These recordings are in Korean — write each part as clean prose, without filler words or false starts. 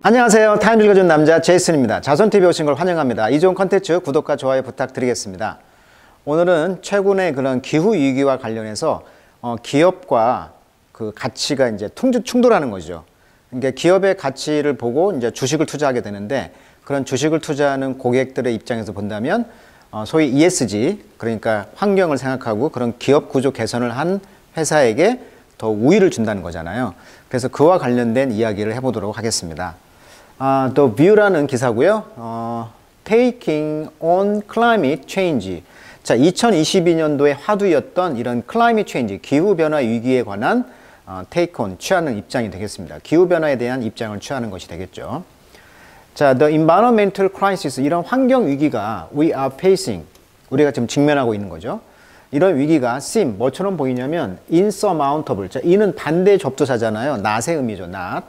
안녕하세요. 타임 읽어준 남자 제이슨입니다. 자손TV에 오신 걸 환영합니다. 이 좋은 컨텐츠 구독과 좋아요 부탁드리겠습니다. 오늘은 최근의 그런 기후위기와 관련해서 기업과 그 가치가 이제 충돌하는 거죠. 그러니까 기업의 가치를 보고 이제 주식을 투자하게 되는데, 그런 주식을 투자하는 고객들의 입장에서 본다면 소위 ESG, 그러니까 환경을 생각하고 그런 기업 구조 개선을 한 회사에게 더 우위를 준다는 거잖아요. 그래서 그와 관련된 이야기를 해보도록 하겠습니다. The View라는 기사고요. Taking on Climate Change. 자, 2022년도에 화두였던 이런 Climate Change, 기후변화 위기에 관한 take on, 취하는 입장이 되겠습니다. 기후변화에 대한 입장을 취하는 것이 되겠죠. 자, The Environmental Crisis, 이런 환경 위기가 we are facing, 우리가 지금 직면하고 있는 거죠. 이런 위기가 seem, 뭐처럼 보이냐면 insurmountable. 자, 이는 반대 접두사잖아요. not의 의미죠. not.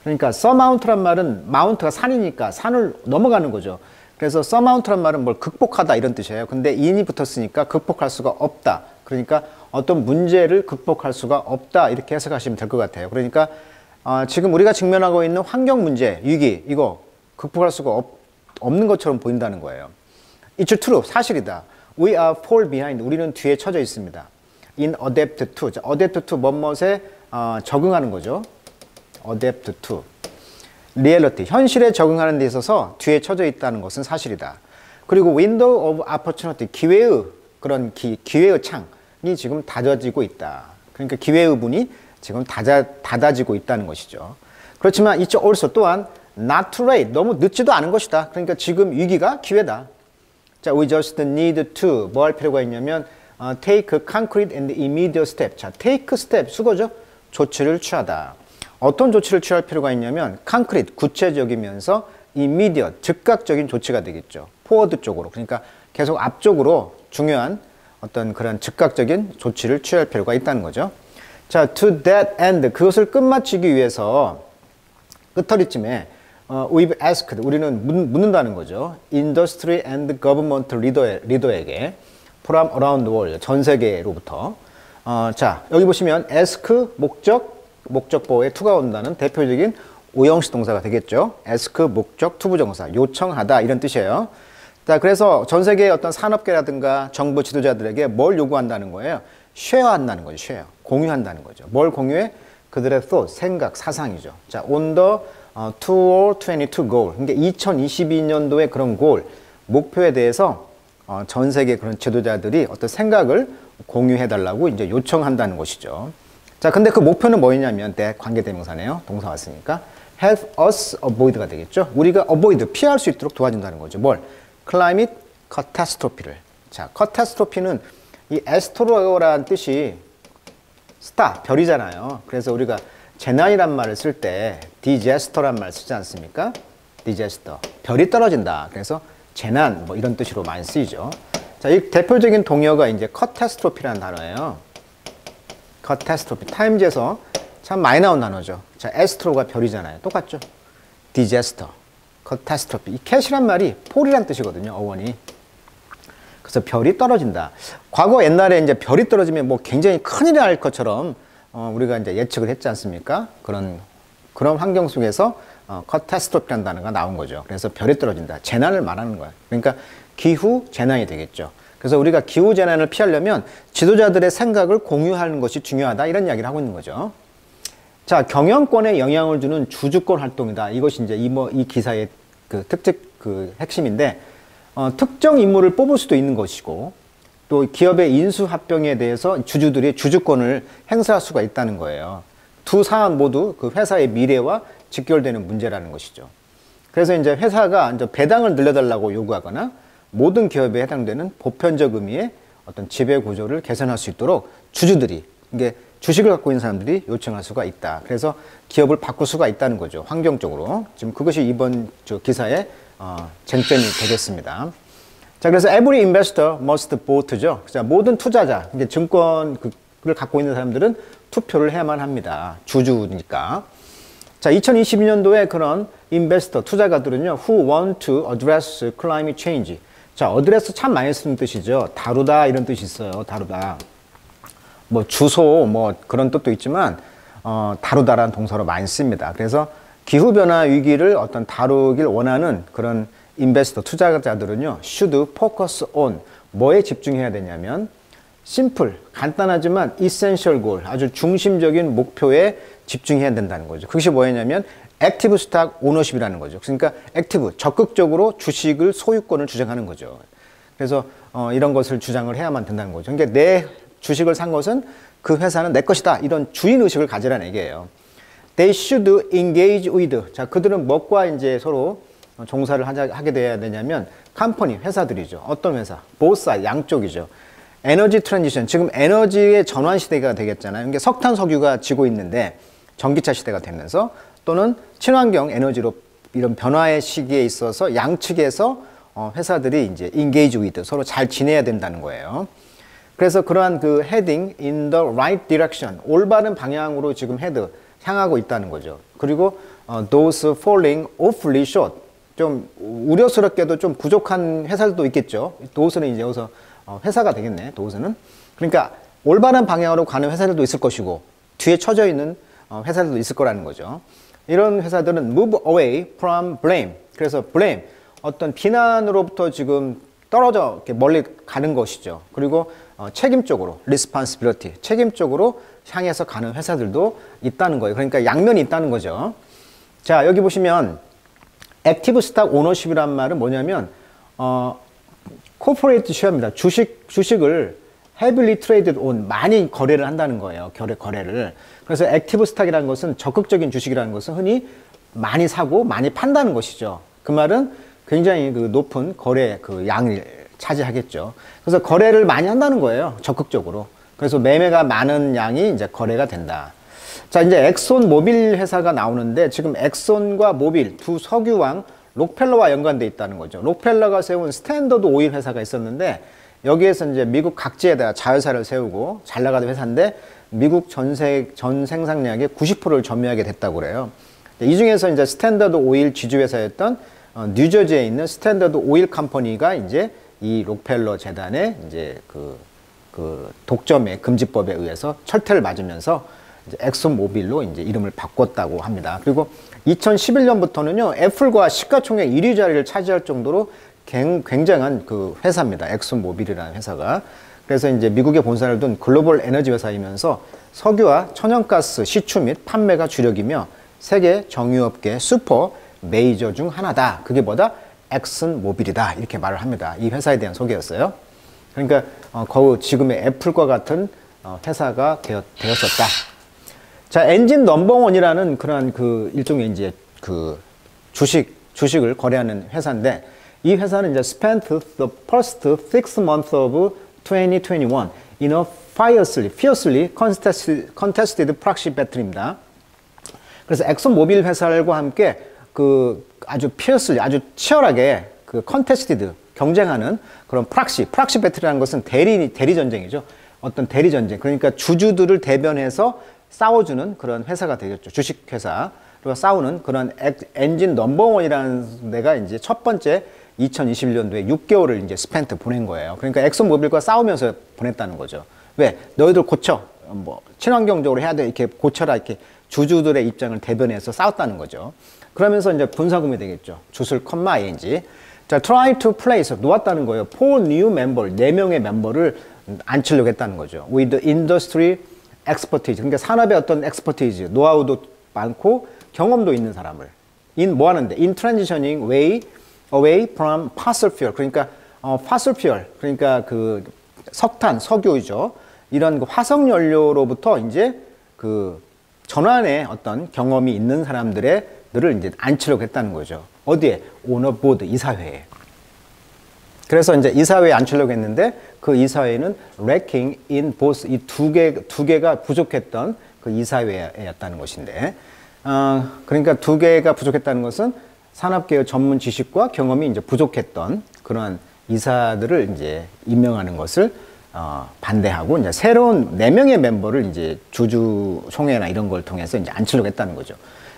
그러니까 surmount란 말은 mount가 산이니까 산을 넘어가는 거죠. 그래서 surmount란 말은 뭘 극복하다 이런 뜻이에요. 근데 in이 붙었으니까 극복할 수가 없다. 그러니까 어떤 문제를 극복할 수가 없다, 이렇게 해석하시면 될 것 같아요. 그러니까 지금 우리가 직면하고 있는 환경 문제, 위기, 이거 극복할 수가 없는 것처럼 보인다는 거예요. It's true, 사실이다. We are fall behind, 우리는 뒤에 처져 있습니다. In adapt to, 자, adapt to 뭐뭇에 적응하는 거죠. adapt to reality, 현실에 적응하는 데 있어서 뒤에 처져 있다는 것은 사실이다. 그리고 window of opportunity, 기회의 그런 기회의 창이 지금 닫아지고 있다. 그러니까 기회의 문이 지금 닫아지고 있다는 것이죠. 그렇지만 it's also, 또한 not too late, 너무 늦지도 않은 것이다. 그러니까 지금 위기가 기회다. 자, we just need to, 뭐 할 필요가 있냐면 take concrete and immediate step. 자, take step, 수거죠. 조치를 취하다. 어떤 조치를 취할 필요가 있냐면 concrete, 구체적이면서 immediate, 즉각적인 조치가 되겠죠. forward 쪽으로, 그러니까 계속 앞쪽으로 중요한 어떤 그런 즉각적인 조치를 취할 필요가 있다는 거죠. 자, to that end, 그것을 끝마치기 위해서 끝터리쯤에 we've asked, 우리는 묻는다는 거죠. industry and government 리더에게 from around the world, 전 세계로부터. 자, 여기 보시면 ask, 목적보호에 to가 온다는 대표적인 오형식 동사가 되겠죠. ask, 목적, 투부정사, 요청하다, 이런 뜻이에요. 자, 그래서 전 세계의 어떤 산업계라든가 정부 지도자들에게 뭘 요구한다는 거예요? 쉐어한다는 거죠. 쉐어, 공유한다는 거죠. 뭘 공유해? 그들의 thought, 생각, 사상이죠. 자, on the 2022 goal, 그러니까 2022년도의 그런 goal, 목표에 대해서 전 세계 그런 지도자들이 어떤 생각을 공유해달라고 이제 요청한다는 것이죠. 자, 근데 그 목표는 뭐냐면, 관계대명사네요. 동사 왔으니까. help us avoid가 되겠죠. 우리가 avoid, 피할 수 있도록 도와준다는 거죠. 뭘? climate catastrophe를. 자, catastrophe는 이 에스토로라는 뜻이 스타, 별이잖아요. 그래서 우리가 재난이란 말을 쓸 때 disaster란 말 쓰지 않습니까? disaster, 별이 떨어진다. 그래서 재난, 뭐 이런 뜻으로 많이 쓰이죠. 자, 이 대표적인 동요가 이제 catastrophe라는 단어예요. catastrophe, 타임즈에서 참 많이 나온 단어죠. 자, 에스트로가 별이잖아요. 똑같죠? disaster, catastrophe. 이 cat이란 말이 폴이란 뜻이거든요. 어원이. 그래서 별이 떨어진다. 과거 옛날에 이제 별이 떨어지면 뭐 굉장히 큰일이 날 것처럼 우리가 이제 예측을 했지 않습니까? 그런 환경 속에서 catastrophe라는 단어가 나온 거죠. 그래서 별이 떨어진다. 재난을 말하는 거예요. 그러니까 기후 재난이 되겠죠. 그래서 우리가 기후 재난을 피하려면 지도자들의 생각을 공유하는 것이 중요하다, 이런 이야기를 하고 있는 거죠. 자, 경영권에 영향을 주는 주주권 활동이다. 이것이 이제 이 기사의 그 핵심인데, 특정 인물을 뽑을 수도 있는 것이고, 또 기업의 인수합병에 대해서 주주들이 주주권을 행사할 수가 있다는 거예요. 두 사안 모두 그 회사의 미래와 직결되는 문제라는 것이죠. 그래서 이제 회사가 이제 배당을 늘려달라고 요구하거나 모든 기업에 해당되는 보편적 의미의 어떤 지배 구조를 개선할 수 있도록 주주들이, 이게 주식을 갖고 있는 사람들이 요청할 수가 있다. 그래서 기업을 바꿀 수가 있다는 거죠. 환경적으로. 지금 그것이 이번 기사의 쟁점이 되겠습니다. 자, 그래서 every investor must vote죠. 자, 모든 투자자, 이제 증권을 갖고 있는 사람들은 투표를 해야만 합니다. 주주니까. 자, 2022년도에 그런 인베스터, 투자가들은요, who want to address climate change. 자, address 참 많이 쓰는 뜻이죠. 다루다, 이런 뜻이 있어요. 다루다. 뭐 주소, 뭐 그런 뜻도 있지만 다루다라는 동사로 많이 씁니다. 그래서 기후변화 위기를 어떤 다루길 원하는 그런 인베스터, 투자자들은요, should focus on 뭐에 집중해야 되냐면 심플, 간단하지만 essential goal, 아주 중심적인 목표에 집중해야 된다는 거죠. 그것이 뭐냐면 액티브 스탁 오너십이라는 거죠. 그러니까 액티브, 적극적으로 주식을 소유권을 주장하는 거죠. 그래서 이런 것을 주장을 해야만 된다는 거죠. 그러니까 내 주식을 산 것은 그 회사는 내 것이다. 이런 주인의식을 가지라는 얘기예요. They should engage with. 자, 그들은 무엇과 이제 서로 종사를 하게 돼야 되냐면 컴퍼니, 회사들이죠. 어떤 회사? both side, 양쪽이죠. 에너지 트랜지션, 지금 에너지의 전환 시대가 되겠잖아요. 그러니까 석탄, 석유가 지고 있는데 전기차 시대가 되면서 또는 친환경 에너지로 이런 변화의 시기에 있어서 양측에서 회사들이 이제 engage with, 서로 잘 지내야 된다는 거예요. 그래서 그러한 그 heading in the right direction, 올바른 방향으로 지금 향하고 있다는 거죠. 그리고 those falling awfully short, 좀 우려스럽게도 좀 부족한 회사들도 있겠죠. thos는 이제 여기서 회사가 되겠네, thos는. 그러니까 올바른 방향으로 가는 회사들도 있을 것이고 뒤에 처져 있는 회사들도 있을 거라는 거죠. 이런 회사들은 move away from blame. 그래서 blame, 어떤 비난으로부터 지금 떨어져 이렇게 멀리 가는 것이죠. 그리고 책임 쪽으로 responsibility, 책임 쪽으로 향해서 가는 회사들도 있다는 거예요. 그러니까 양면이 있다는 거죠. 자, 여기 보시면 액티브 스탁 오너십이란 말은 뭐냐면 코퍼레이트 쉐어입니다. 주식을 heavily traded on, 많이 거래를 한다는 거예요. 거래를. 그래서 액티브 스탁이라는 것은 적극적인 주식이라는 것은 흔히 많이 사고 많이 판다는 것이죠. 그 말은 굉장히 그 높은 거래 그 양을 차지하겠죠. 그래서 거래를 많이 한다는 거예요. 적극적으로. 그래서 매매가 많은 양이 이제 거래가 된다. 자, 이제 엑손 모빌 회사가 나오는데 지금 엑손과 모빌 두 석유왕 록펠러와 연관돼 있다는 거죠. 록펠러가 세운 스탠더드 오일 회사가 있었는데 여기에서 이제 미국 각지에다가 자회사를 세우고 잘 나가던 회사인데 미국 전 생산량의 90%를 점유하게 됐다고 그래요. 이 중에서 이제 스탠더드 오일 지주회사였던 뉴저지에 있는 스탠더드 오일 컴퍼니가 이제 이 록펠러 재단의 이제 그 독점의 금지법에 의해서 철퇴를 맞으면서 이제 엑손 모빌로 이제 이름을 바꿨다고 합니다. 그리고 2011년부터는요, 애플과 시가총액 1위 자리를 차지할 정도로 굉장한 그 회사입니다. 엑손 모빌이라는 회사가. 그래서 이제 미국에 본사를 둔 글로벌 에너지 회사이면서 석유와 천연가스 시추 및 판매가 주력이며 세계 정유업계 슈퍼 메이저 중 하나다. 그게 뭐다? 엑슨 모빌이다. 이렇게 말을 합니다. 이 회사에 대한 소개였어요. 그러니까 거의 지금의 애플과 같은 회사가 되었었다. 자, 엔진 넘버원이라는 그러한 그 일종의 이제 그 주식을 거래하는 회사인데 이 회사는 이제 spent the first 6 months of 2021 in a fiercely contested proxy battle입니다. 그래서 엑손 모빌 회사들과 함께 그 아주 fiercely, 아주 치열하게 그 contested, 경쟁하는 그런 프락시 배틀이라는 것은 대리 전쟁이죠. 어떤 대리 전쟁. 그러니까 주주들을 대변해서 싸워주는 그런 회사가 되겠죠. 주식 회사. 그리고 싸우는 그런 엔진 넘버원이라는 데가 이제 첫 번째 2021년도에 6개월을 이제 스펜트 보낸 거예요. 그러니까 엑손 모빌과 싸우면서 보냈다는 거죠. 왜? 너희들 고쳐. 뭐 친환경적으로 해야 돼. 이렇게 고쳐라. 이렇게 주주들의 입장을 대변해서 싸웠다는 거죠. 그러면서 이제 분사금이 되겠죠. 주술 컴마 ing. 자, try to place, 놓았다는 거예요. 4 new member, 4명의 멤버를 앉히려고 했다는 거죠. with industry expertise, 그러니까 산업의 어떤 expertise, 노하우도 많고 경험도 있는 사람을 뭐 하는데? in transitioning away from fossil fuel, 그러니까 fossil fuel, 그러니까 그 석탄, 석유죠. 이런 그 화석 연료로부터 이제 그 전환의 어떤 경험이 있는 사람들을 이제 앉히려고 했다는 거죠. 어디에? 오너 보드, 이사회에. 그래서 이제 이사회에 앉히려고 했는데 그 이사회는 lacking in both, 이 두 개가 부족했던 그 이사회였다는 것인데, 그러니까 두 개가 부족했다는 것은 산업계의 전문 지식과 경험이 이제 부족했던 그런 이사들을 이제 임명하는 것을 반대하고 이제 새로운 4명의 멤버를 이제 주주 총회나 이런 걸 통해서 이제 앉히려고 했다는 거죠.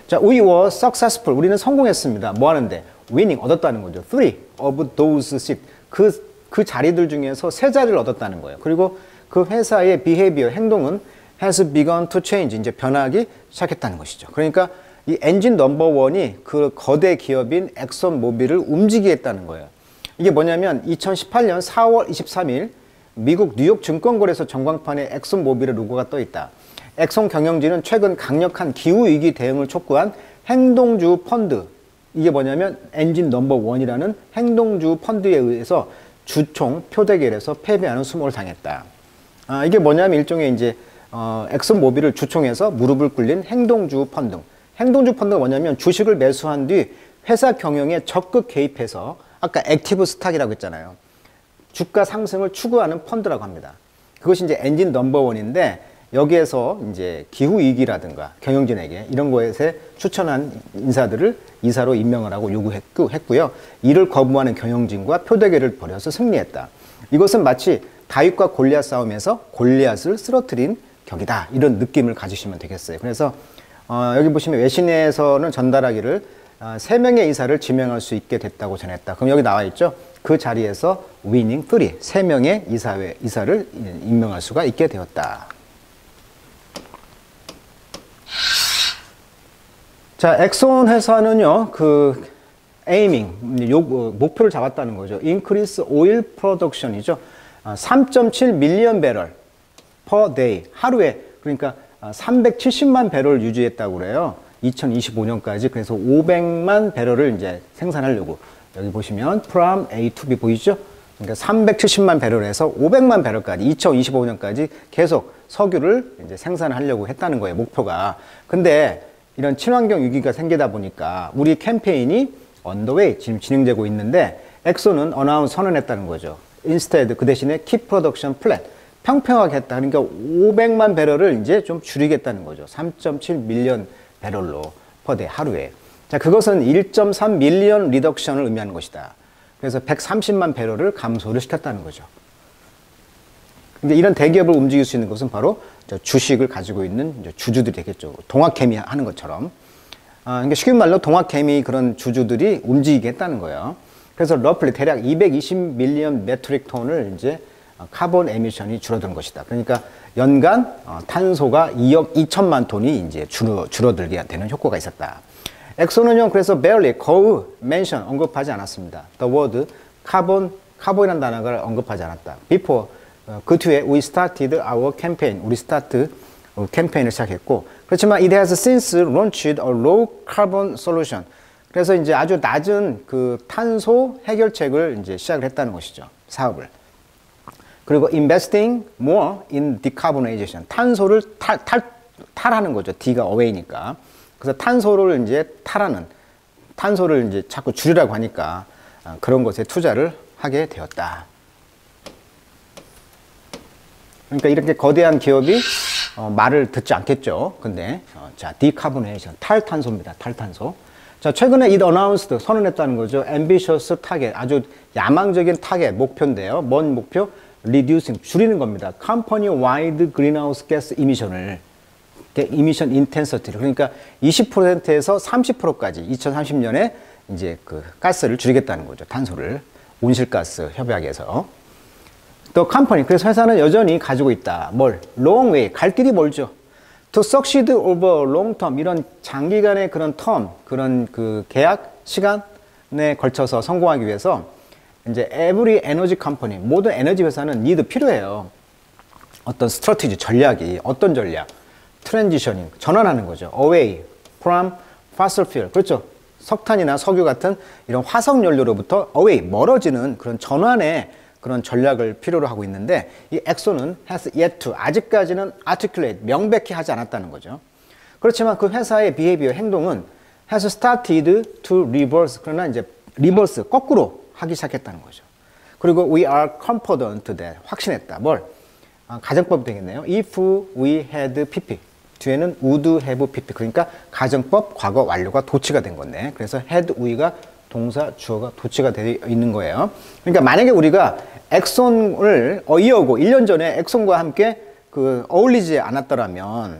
자, we were successful. 우리는 성공했습니다. 뭐 하는데? winning, 얻었다는 거죠. 3 of those seats. 그 자리들 중에서 3자리를 얻었다는 거예요. 그리고 그 회사의 behavior, 행동은 has begun to change. 이제 변하기 시작했다는 것이죠. 그러니까 이 엔진 넘버원이 그 거대 기업인 엑손 모빌을 움직이겠다는 거예요. 이게 뭐냐면 2018년 4월 23일 미국 뉴욕 증권거래소 전광판에 엑손 모빌의 로고가 떠 있다. 엑손 경영진은 최근 강력한 기후위기 대응을 촉구한 행동주 펀드, 이게 뭐냐면 엔진 넘버원이라는 행동주 펀드에 의해서 주총 표대결에서 패배하는 수모를 당했다. 이게 뭐냐면 일종의 이제 엑손 모빌을 주총해서 무릎을 꿇린 행동주 펀드. 행동주 펀드가 뭐냐면 주식을 매수한 뒤 회사 경영에 적극 개입해서 아까 액티브 스탁이라고 했잖아요. 주가 상승을 추구하는 펀드라고 합니다. 그것이 이제 엔진 넘버원인데 여기에서 이제 기후 위기라든가 경영진에게 이런 것에 추천한 인사들을 이사로 임명을 하고 요구했고요. 이를 거부하는 경영진과 표대결을 벌여서 승리했다. 이것은 마치 다윗과 골리앗 싸움에서 골리앗을 쓰러뜨린 격이다. 이런 느낌을 가지시면 되겠어요. 그래서 여기 보시면 외신에서는 전달하기를 3명의 이사를 지명할 수 있게 됐다고 전했다. 그럼 여기 나와 있죠. 그 자리에서 위닝 3, 3명의 이사를 임명할 수가 있게 되었다. 자, 엑손 회사는요, 목표를 잡았다는 거죠. Increase oil production이죠. 3.7 밀리언 배럴 per day. 하루에, 그러니까 370만 배럴을 유지했다고 그래요. 2025년까지. 그래서 500만 배럴을 이제 생산하려고. 여기 보시면 from A to B 보이죠? 그러니까 370만 배럴에서 500만 배럴까지 2025년까지 계속 석유를 이제 생산하려고 했다는 거예요. 목표가. 근데 이런 친환경 위기가 생기다 보니까 우리 캠페인이 on the way 지금 진행되고 있는데 엑소는 어나운스 선언했다는 거죠. instead 그 대신에 keep production flat 평평하게 했다. 그러니까 500만 배럴을 이제 좀 줄이겠다는 거죠. 3.7 밀리언 배럴로 per day 하루에. 자, 그것은 1.3 밀리언 리덕션을 의미하는 것이다. 그래서 130만 배럴을 감소를 시켰다는 거죠. 근데 이런 대기업을 움직일 수 있는 것은 바로 주식을 가지고 있는 주주들이 되겠죠. 동학개미 하는 것처럼. 그러니까 쉬운 말로 동학개미 그런 주주들이 움직이게 했다는 거예요. 그래서 러플리 대략 220 밀리언 메트릭 톤을 이제 카본 에미션이 줄어든 것이다. 그러니까 연간 탄소가 2억 2천만 톤이 이제 줄어들게 되는 효과가 있었다. 엑소는요, 그래서 barely, 거의 mention, 언급하지 않았습니다. The word 카본이라는 단어를 언급하지 않았다. Before, 그 뒤에 we started our campaign, 우리 스타트 캠페인을 시작했고, 그렇지만 it has since launched a low carbon solution. 그래서 이제 아주 낮은 그 탄소 해결책을 이제 시작을 했다는 것이죠. 사업을. 그리고 investing more in decarbonization. 탄소를 탈하는 거죠. D가 away니까. 그래서 탄소를 이제 탄소를 이제 자꾸 줄이라고 하니까 그런 것에 투자를 하게 되었다. 그러니까 이렇게 거대한 기업이 말을 듣지 않겠죠. 근데 자, decarbonization 탈탄소입니다. 탈탄소. 자, 최근에 it announced 선언했다는 거죠. ambitious target 아주 야망적인 타겟 목표인데요. 뭔 목표? reducing 줄이는 겁니다. company wide greenhouse gas emission을 emission intensity를 그러니까 20%에서 30%까지 2030년에 이제 그 가스를 줄이겠다는 거죠. 탄소를 온실가스 협약에서. 또 컴퍼니 그래서 회사는 여전히 가지고 있다. 뭘? long way 갈 길이 멀죠. to succeed over long term 이런 장기간의 그런 term 그런 그 계약 시간에 걸쳐서 성공하기 위해서 이제 every energy company 모든 에너지 회사는 need 필요해요. 어떤 스트래티지 전략이 어떤 전략? 트랜지셔닝 전환하는 거죠. away from fossil fuel 그렇죠. 석탄이나 석유 같은 이런 화석 연료로부터 away 멀어지는 그런 전환의 그런 전략을 필요로 하고 있는데 이 엑소는 has yet to 아직까지는 articulate 명백히 하지 않았다는 거죠. 그렇지만 그 회사의 behavior 행동은 has started to reverse 그러나 이제 reverse 거꾸로 하기 시작했다는 거죠. 그리고 we are confident that 확신했다. 뭘? 가정법이 되겠네요. if we had pp 뒤에는 would have pp 그러니까 가정법 과거 완료가 도치가 된 건데 그래서 had we가 동사 주어가 도치가 되어 있는 거예요. 그러니까 만약에 우리가 엑손을 이어오고 1년 전에 엑손과 함께 그 어울리지 않았더라면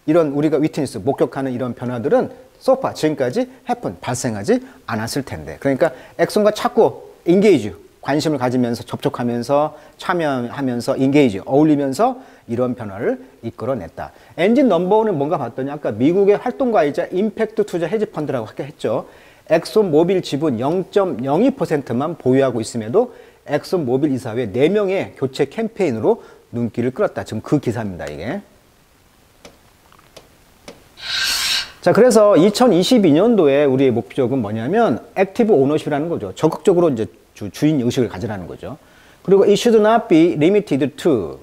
이런 우리가 위트니스 목격하는 이런 변화들은 소파 지금까지 happen 발생하지 않았을 텐데 그러니까 엑손과 자꾸 engage 관심을 가지면서 접촉하면서 참여하면서 인게이지 어울리면서 이런 변화를 이끌어냈다. 엔진 넘버원은 뭔가 봤더니 아까 미국의 활동가이자 임팩트 투자 헤지 펀드라고 했죠. 엑손 모빌 지분 0.02%만 보유하고 있음에도 엑손 모빌 이사회 4명의 교체 캠페인으로 눈길을 끌었다. 지금 그 기사입니다, 이게. 자, 그래서 2022년도에 우리의 목적은 뭐냐면 액티브 오너십이라는 거죠. 적극적으로 이제 주인 의식을 가지라는 거죠. 그리고 it should not be limited to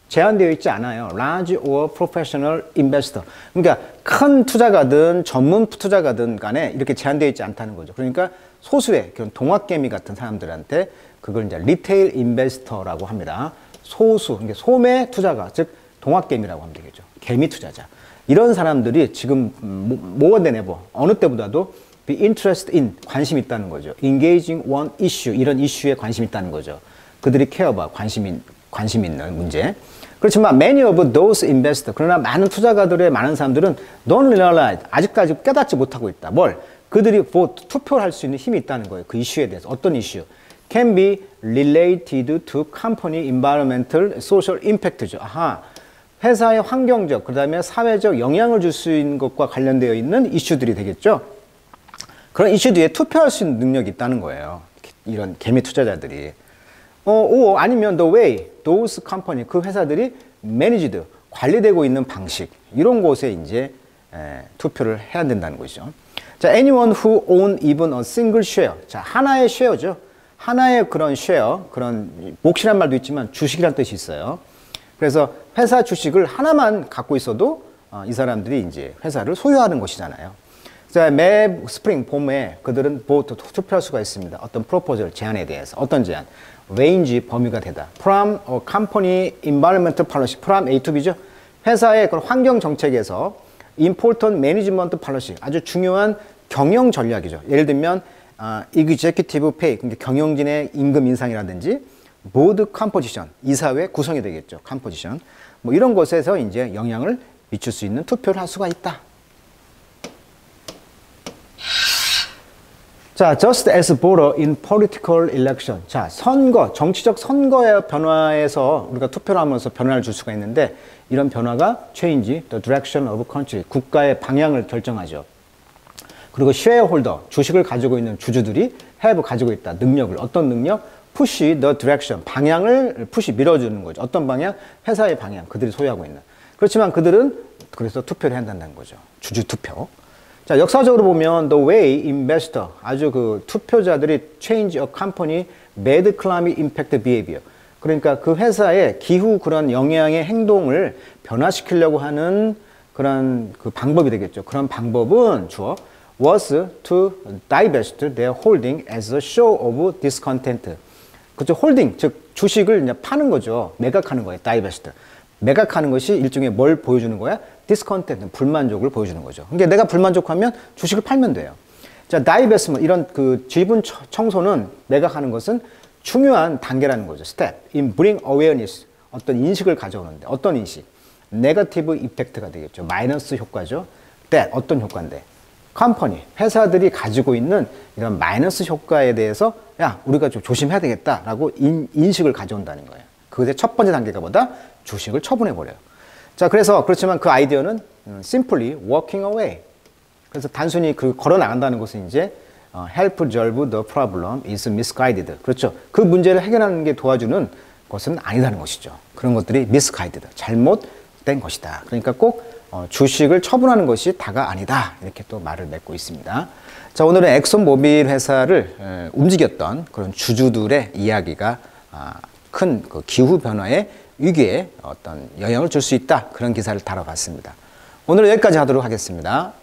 제한되어 있지 않아요. large or professional investor. 그러니까 큰 투자가든 전문 투자가든 간에 이렇게 제한되어 있지 않다는 거죠. 그러니까 소수의 그런 동학개미 같은 사람들한테 그걸 이제 리테일 인베스터라고 합니다. 소수, 그러니까 소매 투자가, 즉 동학개미라고 하면 되겠죠. 개미 투자자. 이런 사람들이 지금 more than ever, 어느 때보다도 be interested in, 관심 있다는 거죠. engaging one issue, 이런 이슈에 관심 있다는 거죠. 그들이 care about, 관심 있는 문제. 그렇지만 many of those investors, 그러나 많은 투자가들의 많은 사람들은 don't realize, 아직까지 깨닫지 못하고 있다. 뭘? 그들이 투표를 할 수 있는 힘이 있다는 거예요. 그 이슈에 대해서. 어떤 이슈? can be related to company environmental social impact죠. 아하. 회사의 환경적, 그 다음에 사회적 영향을 줄 수 있는 것과 관련되어 있는 이슈들이 되겠죠. 그런 이슈 뒤에 투표할 수 있는 능력이 있다는 거예요. 이런 개미 투자자들이. 아니면 the way those company, 그 회사들이 managed, 관리되고 있는 방식, 이런 곳에 이제 투표를 해야 된다는 것이죠. 자, anyone who own even a single share. 자, 하나의 쉐어죠. 하나의 그런 쉐어, 그런 몫이란 말도 있지만 주식이란 뜻이 있어요. 그래서 회사 주식을 하나만 갖고 있어도 이 사람들이 이제 회사를 소유하는 것이잖아요. 자, 매 스프링, 봄에 그들은 투표할 수가 있습니다. 어떤 프로포절, 제안에 대해서. 어떤 제안? range, 범위가 되다. from a company environmental policy, from A to B죠. 회사의 그런 환경 정책에서 important management policy, 아주 중요한 경영 전략이죠. 예를 들면 executive pay, 그러니까 경영진의 임금 인상이라든지 board composition, 이사회 구성이 되겠죠. composition. 뭐 이런 것에서 이제 영향을 미칠 수 있는 투표를 할 수가 있다. 자, just as voter in political election. 자, 선거, 정치적 선거의 변화에서 우리가 투표를 하면서 변화를 줄 수가 있는데 이런 변화가 change the direction of country, 국가의 방향을 결정하죠. 그리고 shareholder, 주식을 가지고 있는 주주들이 have 가지고 있다. 능력을. 어떤 능력? push the direction, 방향을 밀어주는 거죠. 어떤 방향? 회사의 방향, 그들이 소유하고 있는. 그렇지만 그들은 그래서 투표를 해야 한다는 거죠. 주주 투표. 자, 역사적으로 보면 the way investor, 아주 그 투표자들이 change a company bad climate impact behavior. 그러니까 그 회사의 기후 그런 영향의 행동을 변화시키려고 하는 그런 그 방법이 되겠죠. 그런 방법은 주어 was to divest their holding as a show of discontent. 그죠? 홀딩, 즉 주식을 이제 파는 거죠. 매각하는 거예요. divest. 매각하는 것이 일종의 뭘 보여주는 거야? discontent, 불만족을 보여주는 거죠. 그러니까 내가 불만족하면 주식을 팔면 돼요. 자, divestment, 이런 그 지분 청소는, 매각하는 것은 중요한 단계라는 거죠. step in bring awareness, 어떤 인식을 가져오는데, 어떤 인식? negative effect가 되겠죠. 마이너스 효과죠. that, 어떤 효과인데? 컴퍼니, 회사들이 가지고 있는 이런 마이너스 효과에 대해서 야, 우리가 좀 조심해야 되겠다라고 인식을 가져온다는 거예요. 그것의 첫 번째 단계가 뭐다? 주식을 처분해버려요. 자, 그렇지만 그 아이디어는 simply walking away. 그래서 단순히 그 걸어 나간다는 것은 이제 help solve the problem is misguided. 그렇죠. 그 문제를 해결하는 게 도와주는 것은 아니다는 것이죠. 그런 것들이 misguided, 잘못된 것이다. 그러니까 꼭 주식을 처분하는 것이 다가 아니다. 이렇게 또 말을 맺고 있습니다. 자, 오늘은 엑손모빌 회사를 움직였던 그런 주주들의 이야기가 큰 그 기후 변화의 위기에 어떤 영향을 줄 수 있다. 그런 기사를 다뤄봤습니다. 오늘 여기까지 하도록 하겠습니다.